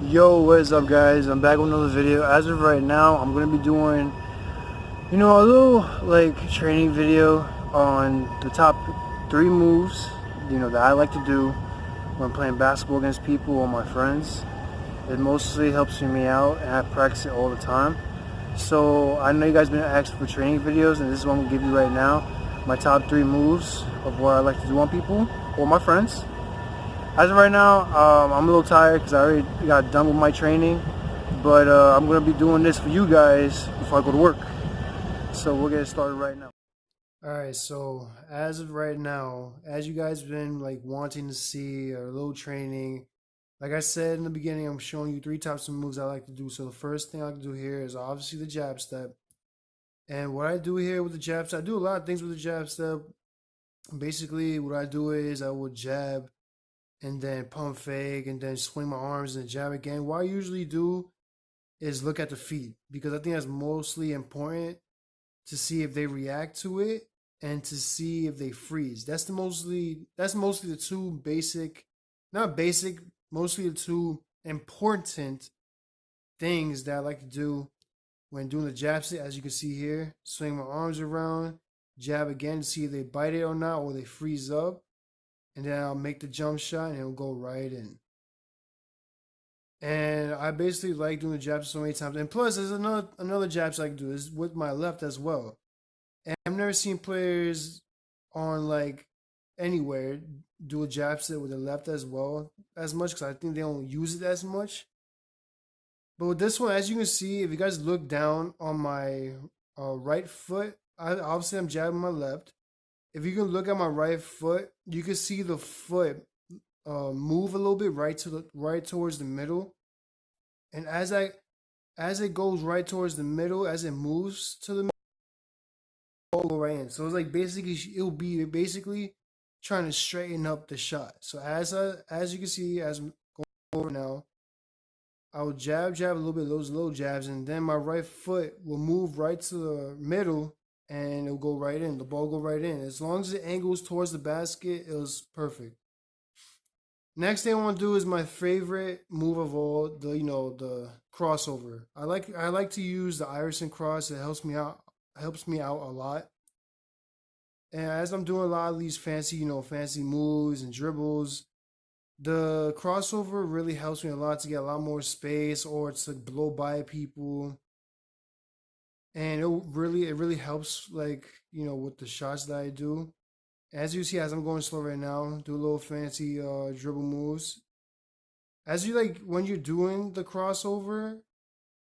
Yo, what is up guys? I'm back with another video. As of right now, I'm going to be doing, a little like training video on the top 3 moves, that I like to do when playing basketball against people or my friends. It mostly helps me out and I practice it all the time. So I know you guys been asking for training videos and this is what I'm going to give you right now. My top 3 moves of what I like to do on people or my friends. As of right now, I'm a little tired because I already got done with my training, but I'm going to be doing this for you guys before I go to work. So we'll get started right now. Alright, so as of right now, as you guys been like wanting to see a little training, like I said in the beginning, I'm showing you 3 types of moves I like to do. So the first thing I like to do here is obviously the jab step. And what I do here with the jab step, I do a lot of things with the jab step. Basically, what I do is I will jab and then pump fake and then swing my arms and jab again. What I usually do is look at the feet because I think that's mostly important to see if they react to it and to see if they freeze. That's mostly the two basic, not basic, mostly the two important things that I like to do when doing the jab sit. As you can see here, swing my arms around, jab again to see if they bite it or not or they freeze up, and then I'll make the jump shot and it'll go right in. And I basically like doing the jabs so many times. And plus, there's another jabs I can do is with my left as well. And I've never seen players on like anywhere do a jab set with the left as well as much because I think they don't use it as much. But with this one, as you can see, if you guys look down on my right foot, obviously I'm jabbing my left. If you can look at my right foot, you can see the foot move a little bit right towards the middle, and as it goes right towards the middle, as it moves to the middle, it'll go right in. So it's like basically it'll be basically trying to straighten up the shot. So as you can see, as I'm going over now, I will jab a little bit, those little jabs, and then my right foot will move right to the middle, and it'll go right in. The ball go right in. As long as it angles towards the basket, it was perfect. Next thing I want to do is my favorite move of all, the crossover. I like to use the Iverson cross. It helps me out a lot. And as I'm doing a lot of these fancy moves and dribbles, the crossover really helps me a lot to get a lot more space or to blow by people. And it really helps with the shots that I do. As you see, as I'm going slow right now, do a little fancy dribble moves. As you when you're doing the crossover,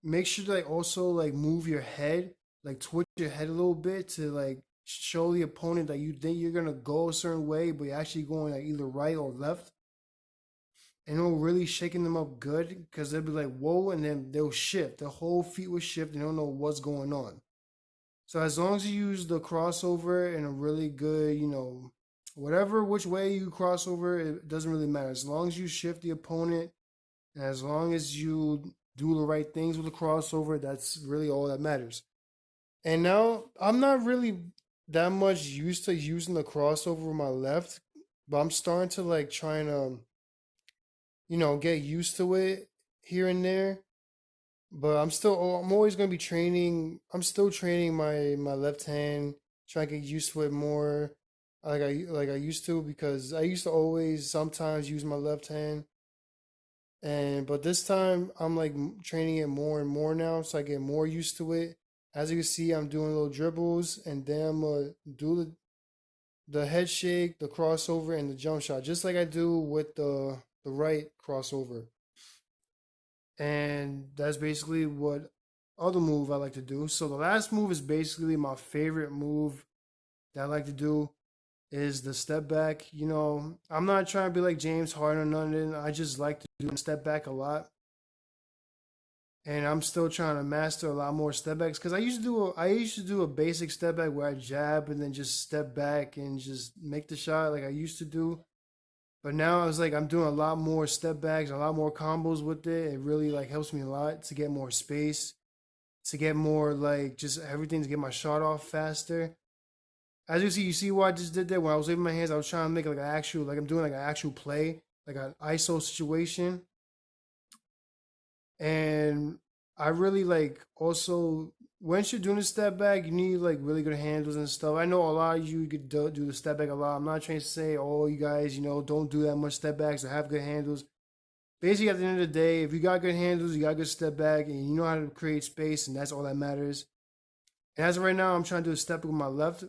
make sure to also move your head, twitch your head a little bit to show the opponent that you think you're gonna go a certain way, but you're actually going either right or left. And it'll really shaking them up good because they'll be like, whoa, and then they'll shift. Their whole feet will shift and they don't know what's going on. So as long as you use the crossover in a really good, whatever which way you cross over, it doesn't really matter. As long as you shift the opponent, and as long as you do the right things with the crossover, that's really all that matters. And now I'm not really that much used to using the crossover with my left, but I'm starting to trying to, get used to it here and there. But I'm always gonna be training. I'm still training my left hand, trying to get used to it more, like I used to because I used to always sometimes use my left hand, and but this time I'm training it more and more now, so I get more used to it. As you can see, I'm doing little dribbles, and then I'm gonna do the head shake, the crossover, and the jump shot, just like I do with the right crossover. And that's basically what other move I like to do. So the last move is basically my favorite move that I like to do is the step back. I'm not trying to be like James Harden or nothing. I just like to do step back a lot. And I'm still trying to master a lot more step backs because I used to do a basic step back where I jab and then just step back and just make the shot like I used to do. But now it's I'm doing a lot more step backs, a lot more combos with it. It really helps me a lot to get more space, to get more just everything to get my shot off faster. As you see what I just did there when I was waving my hands, I was trying to make I'm doing an actual play, like an ISO situation. And I really like also once you're doing a step back, you need like really good handles and stuff. I know a lot of you could do the step back a lot. I'm not trying to say, oh, you guys, don't do that much step backs or have good handles. Basically, at the end of the day, if you got good handles, you got good step back, and you know how to create space, and that's all that matters. And as of right now, I'm trying to do a step back with my left.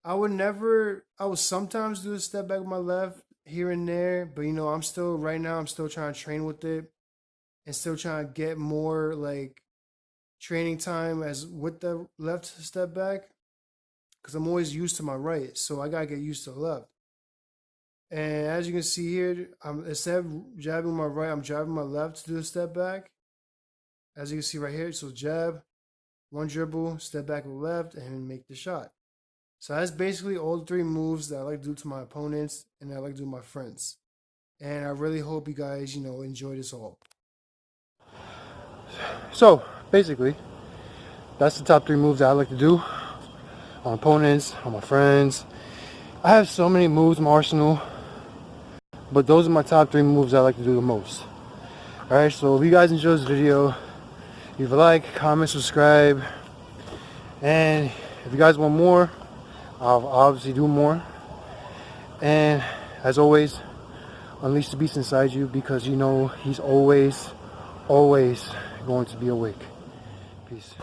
I would sometimes do a step back with my left here and there, but right now, I'm still trying to train with it and still trying to get more like training time as with the left step back because I'm always used to my right, so I gotta get used to the left. And as you can see here, instead of jabbing my right, I'm jabbing my left to do a step back. As you can see right here, so jab, one dribble, step back with left, and make the shot. So that's basically all the three moves that I like to do to my opponents and I like to do to my friends. And I really hope you guys, enjoy this all. So basically, that's the top 3 moves that I like to do on opponents, on my friends. I have so many moves in my arsenal, but those are my top 3 moves I like to do the most. Alright, so if you guys enjoyed this video, leave a like, comment, subscribe, and if you guys want more, I'll obviously do more. And as always, unleash the beast inside you because he's always going to be awake. Peace.